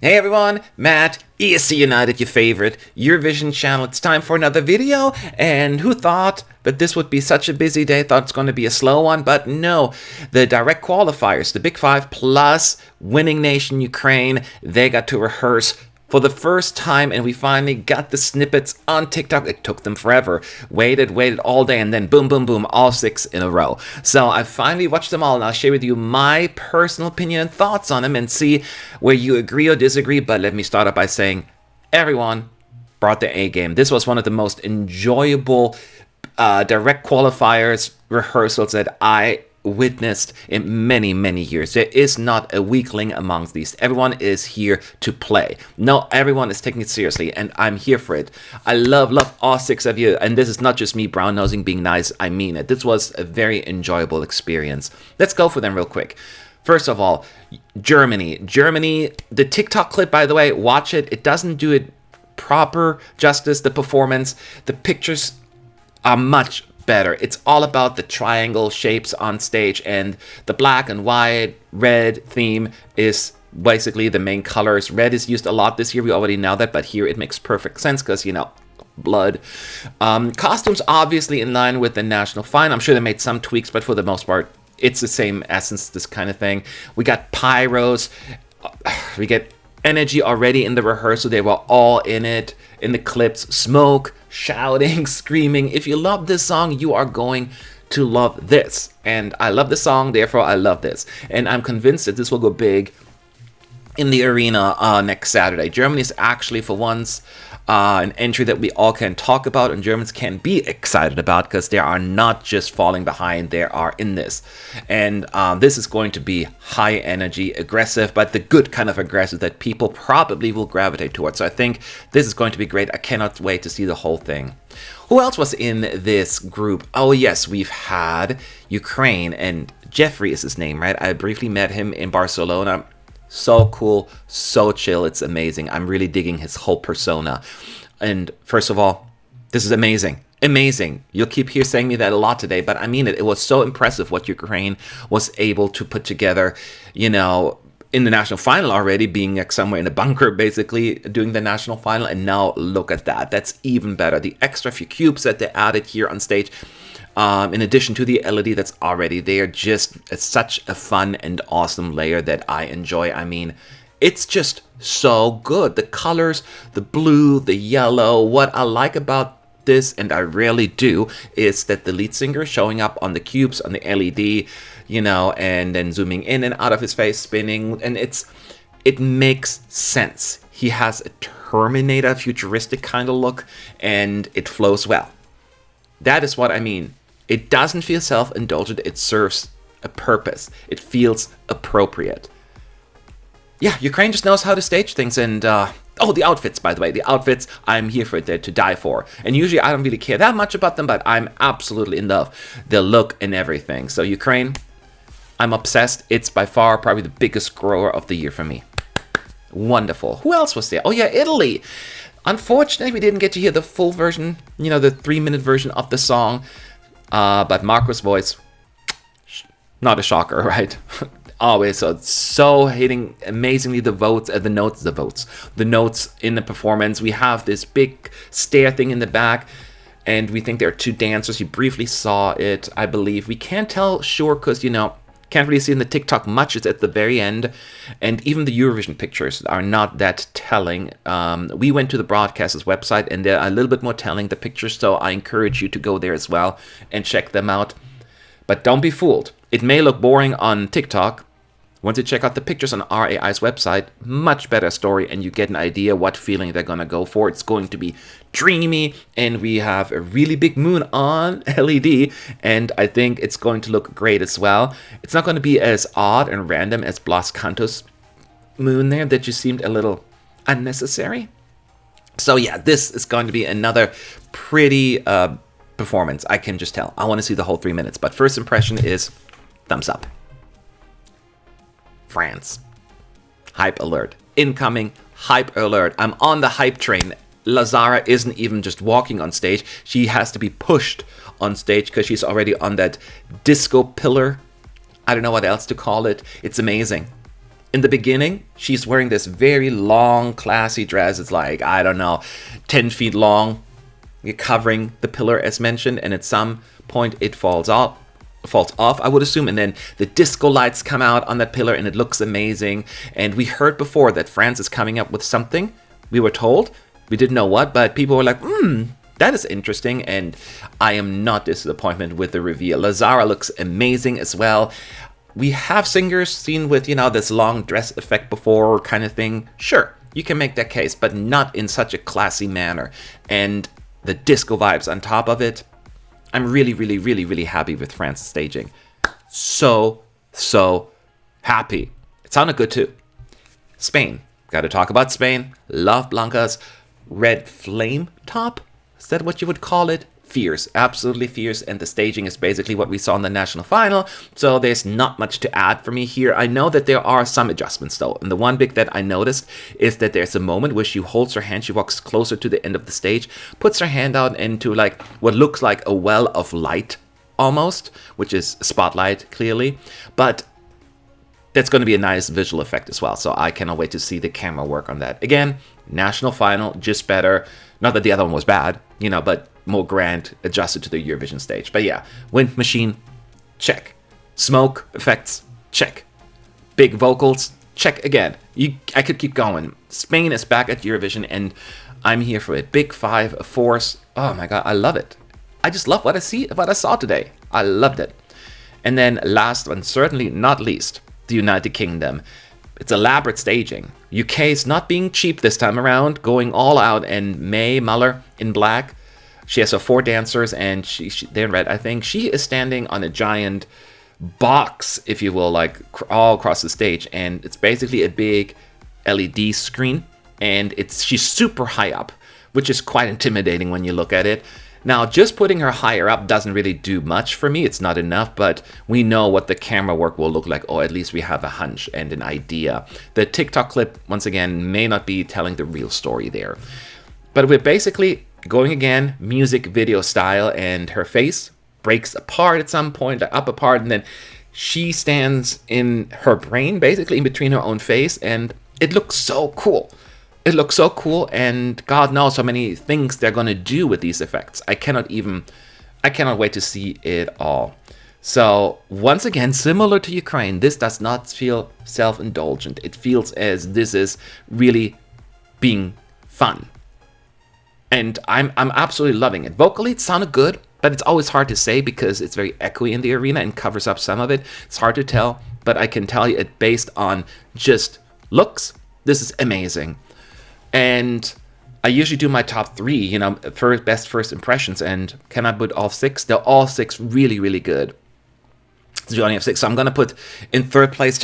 Hey everyone, Matt, ESC United, your favorite Eurovision channel. It's time for another video, and who thought that this would be such a busy day? Thought it's going to be a slow one, but no. The direct qualifiers, the Big Five plus winning nation Ukraine, they got to rehearse for the first time, and we finally got the snippets on TikTok. It took them forever. Waited all day, and then boom, boom, boom, all 6 in a row. So I finally watched them all, and I'll share with you my personal opinion and thoughts on them and see where you agree or disagree. But let me start off by saying everyone brought their A game. This was one of the most enjoyable direct qualifiers rehearsals that I witnessed in many years. There is not a weakling amongst these. Everyone is here to play. No, everyone is taking it seriously, and I'm here for it. I love all 6 of you, and this is not just me brown-nosing being nice. I mean it. This was a very enjoyable experience. Let's go for them real quick. First of all, Germany, the TikTok clip, by the way, watch it. It doesn't do it proper justice, the performance. The pictures are much better. It's all about the triangle shapes on stage, and the black and white red theme is basically the main colors. Red is used a lot this year, we already know that, but here it makes perfect sense because, you know, blood. Costumes obviously in line with the national final. I'm sure they made some tweaks, but for the most part it's the same essence, this kind of thing. We got pyros, we get energy already in the rehearsal. They were all in it in the clips. Smoke, shouting, screaming. If you love this song, you are going to love this. And I love the song, therefore I love this. And I'm convinced that this will go big in the arena next Saturday. Germany is actually, for once, an entry that we all can talk about and Germans can be excited about, because they are not just falling behind, they are in this. And this is going to be high energy, aggressive, but the good kind of aggressive that people probably will gravitate towards. So I think this is going to be great. I cannot wait to see the whole thing. Who else was in this group? Oh yes, we've had Ukraine, and Jeffrey is his name, right? I briefly met him in Barcelona. So cool, so chill, it's amazing. I'm really digging his whole persona. And first of all, this is amazing. Amazing. You'll keep saying me that a lot today, but I mean it. It was so impressive what Ukraine was able to put together, you know, in the national final already, being like somewhere in a bunker, basically, doing the national final. And now look at that. That's even better. The extra few cubes that they added here on stage, in addition to the LED that's already there, just such a fun and awesome layer that I enjoy. I mean, it's just so good. The colors, the blue, the yellow. What I like about this, and I rarely do, is that the lead singer is showing up on the cubes, on the LED, you know, and then zooming in and out of his face, spinning, and it makes sense. He has a Terminator futuristic kind of look, and it flows well. That is what I mean. It doesn't feel self-indulgent. It serves a purpose. It feels appropriate. Yeah, Ukraine just knows how to stage things. And, oh, the outfits, by the way. The outfits, I'm here for it to die for. And usually I don't really care that much about them, but I'm absolutely in love. The look and everything. So Ukraine, I'm obsessed. It's by far probably the biggest grower of the year for me. Wonderful. Who else was there? Oh, yeah, Italy. Unfortunately, we didn't get to hear the full version, you know, the 3-minute version of the song. But Marco's voice, not a shocker, right? Always so hitting amazingly the notes in the performance. We have this big stair thing in the back, and we think there are 2 dancers. You briefly saw it, I believe. We can't tell sure because, you know, can't really see in the TikTok much. It's at the very end, and even the Eurovision pictures are not that telling. We went to the broadcaster's website, and they're a little bit more telling, the pictures, so I encourage you to go there as well and check them out. But don't be fooled. It may look boring on TikTok. Once you check out the pictures on RAI's website, much better story, and you get an idea what feeling they're going to go for. It's going to be dreamy, and we have a really big moon on LED, and I think it's going to look great as well. It's not going to be as odd and random as Blas Canto's moon there, that just seemed a little unnecessary. So yeah, this is going to be another pretty performance. I can just tell. I want to see the whole 3 minutes, but first impression is thumbs up. France. Hype alert. Incoming hype alert. I'm on the hype train. Lazara isn't even just walking on stage. She has to be pushed on stage because she's already on that disco pillar. I don't know what else to call it. It's amazing. In the beginning, she's wearing this very long, classy dress. It's like, I don't know, 10 feet long, covering the pillar as mentioned, and at some point it falls off, I would assume, and then the disco lights come out on that pillar and it looks amazing. And we heard before that France is coming up with something, we were told. We didn't know what, but people were like, that is interesting, and I am not disappointed with the reveal. Lazara looks amazing as well. We have singers seen with, this long dress effect before kind of thing. Sure, you can make that case, but not in such a classy manner. And the disco vibes on top of it, I'm really, really, really, really happy with France's staging. So happy. It sounded good too. Spain. Got to talk about Spain. Love Blanca's red flame top. Is that what you would call it? Fierce. Absolutely fierce. And the staging is basically what we saw in the national final. So there's not much to add for me here. I know that there are some adjustments though. And the one big that I noticed is that there's a moment where she holds her hand. She walks closer to the end of the stage, puts her hand out into like what looks like a well of light almost, which is a spotlight clearly. But that's going to be a nice visual effect as well. So I cannot wait to see the camera work on that. Again, national final, just better. Not that the other one was bad, but more grand, adjusted to the Eurovision stage. But yeah, wind machine, check. Smoke effects, check. Big vocals, check again. I could keep going. Spain is back at Eurovision, and I'm here for it. Big Five, a force. Oh my God, I love it. I just love what I saw today. I loved it. And then last and certainly not least, the United Kingdom. It's elaborate staging. UK is not being cheap this time around, going all out, and May Muller in black. She has her 4 dancers, and they're in red, I think. She is standing on a giant box, if you will, like all across the stage, and it's basically a big LED screen, and she's super high up, which is quite intimidating when you look at it. Now, just putting her higher up doesn't really do much for me. It's not enough, but we know what the camera work will look like, or at least we have a hunch and an idea. The TikTok clip, once again, may not be telling the real story there. But we're basically going again, music video style, and her face breaks apart at some point, up apart, and then she stands in her brain, basically in between her own face, and it looks so cool. It looks so cool, and God knows how many things they're going to do with these effects. I cannot wait to see it all. So, once again, similar to Ukraine, this does not feel self-indulgent. It feels as this is really being fun. And I'm absolutely loving it. Vocally, it sounded good, but it's always hard to say because it's very echoey in the arena and covers up some of it. It's hard to tell, but I can tell you it based on just looks. This is amazing. And I usually do my top 3, best first impressions, and can I put all 6? They're all 6 really, really good. So you only have 6, so I'm going to put in 3rd place,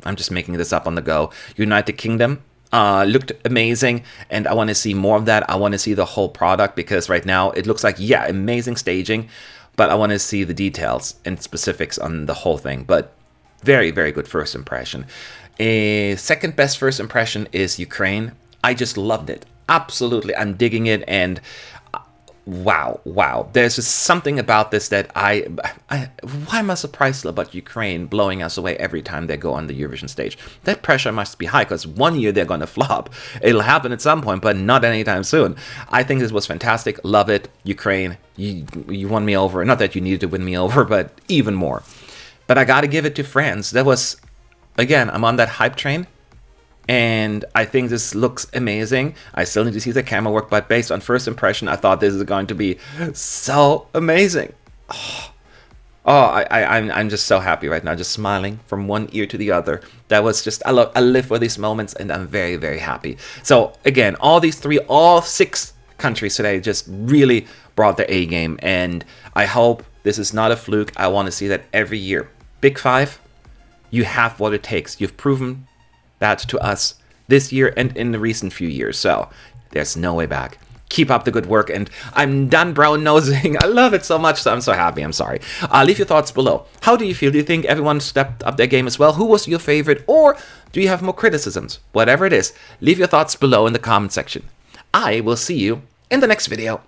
I'm just making this up on the go, United Kingdom. Looked amazing, and I want to see more of that. I want to see the whole product, because right now it looks like, yeah, amazing staging, but I want to see the details and specifics on the whole thing. But very, very good first impression. Second best first impression is Ukraine. I just loved it. Absolutely. I'm digging it. And wow. There's just something about this that why am I surprised about Ukraine blowing us away every time they go on the Eurovision stage? That pressure must be high, because one year they're going to flop. It'll happen at some point, but not anytime soon. I think this was fantastic. Love it. Ukraine, you won me over. Not that you needed to win me over, but even more. But I got to give it to France. That was, again, I'm on that hype train. And I think this looks amazing. I still need to see the camera work, but based on first impression, I thought this is going to be so amazing. I'm just so happy right now, just smiling from one ear to the other. That was just, I live for these moments, and I'm very, very happy. So again, all 6 countries today just really brought their A game, and I hope this is not a fluke. I want to see that every year. Big Five, you have what it takes. You've proven that to us this year and in the recent few years. So there's no way back. Keep up the good work, and I'm done brown nosing. I love it so much, so I'm so happy. I'm sorry. Leave your thoughts below. How do you feel? Do you think everyone stepped up their game as well? Who was your favorite? Or do you have more criticisms? Whatever it is, leave your thoughts below in the comment section. I will see you in the next video.